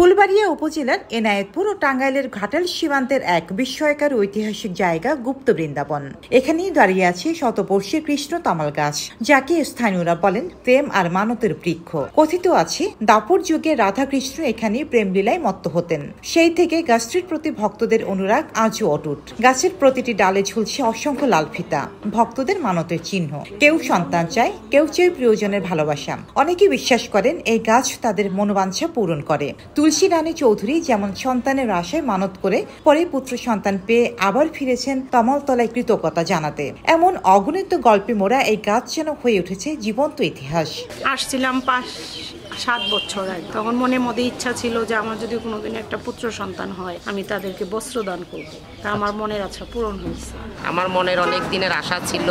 ফুলবাড়িয়া উপজেলার এনায়েতপুর ও টাঙ্গাইলের ঘাটাল সীমান্তের এক বিস্ময়কর ঐতিহাসিক জায়গা গুপ্ত বৃন্দাবন। এখানেই দাঁড়িয়ে আছে শতবর্ষীয় কৃষ্ণ তামাল গাছ, যাকে স্থানীয়রা বলেন প্রেম আর মানতের বৃক্ষ। কথিত আছে দাপর যুগে রাধাকৃষ্ণ এখানে প্রেমলীলায় মত্ত হতেন। সেই থেকে গাছটির প্রতি ভক্তদের অনুরাগ আজও অটুট। গাছের প্রতিটি ডালে ঝুলছে অসংখ্য লাল ফিতা, ভক্তদের মানতের চিহ্ন। কেউ সন্তান চায়, কেউ চায় প্রিয়জনের ভালোবাসা। অনেকে বিশ্বাস করেন এই গাছ তাদের মনোবাঞ্ছা পূরণ করে। তুলসী রানী চৌধুরী যেমন সন্তানের আশায় মানত করে পরে পুত্র সন্তান পেয়ে আবার ফিরেছেন তমালতলায় কৃতজ্ঞতা জানাতে। এমন অগণিত গল্পে মোড়া এই গাছ যেন হয়ে উঠেছে জীবন্ত ইতিহাস। আসছিলাম 5-7 বছর আগে, তখন মনের মধ্যে ইচ্ছা ছিল যে আমার যদি কোনোদিন একটা পুত্র সন্তান হয় আমি তাদেরকে বস্ত্র দান করবো। তা আমার মনের আশা পূরণ হয়েছে। আমার মনের অনেক দিনের আশা ছিল,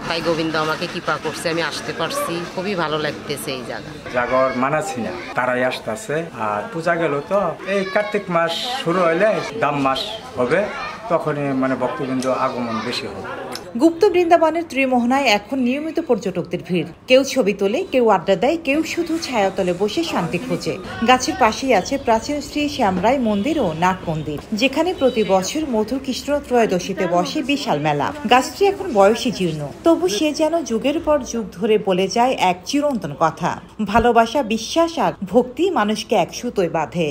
তাই গোবিন্দ আমাকে কৃপা করছে, আমি আসতে পারছি। খুবই ভালো লাগতেছে এই জাগর মানাছি না, তারাই আসতেছে। আর পূজা গেল তো এই কার্তিক মাস শুরু হইলে দাম মাস হবে, তখনই ভক্তবৃন্দ আগমন বেশি হবে। গুপ্ত বৃন্দাবনের ত্রিমোহনায় এখন নিয়মিত পর্যটকদের ভিড়। কেউ ছবি তোলে, কেউ আড্ডা দেয়, কেউ শুধু ছায়াতলে বসে শান্তি খোঁজে। গাছের পাশেই আছে প্রাচীন শ্রী শ্যামরাই মন্দির ও নাট মন্দির, যেখানে প্রতি বছর মধু কৃষ্ণ ত্রয়োদশীতে বসে বিশাল মেলা। গাছটি এখন বয়সে জীর্ণ, তবু সে যেন যুগের পর যুগ ধরে বলে যায় এক চিরন্তন কথা। ভালোবাসা, বিশ্বাস আর ভক্তি মানুষকে এক সুতোয় বাঁধে।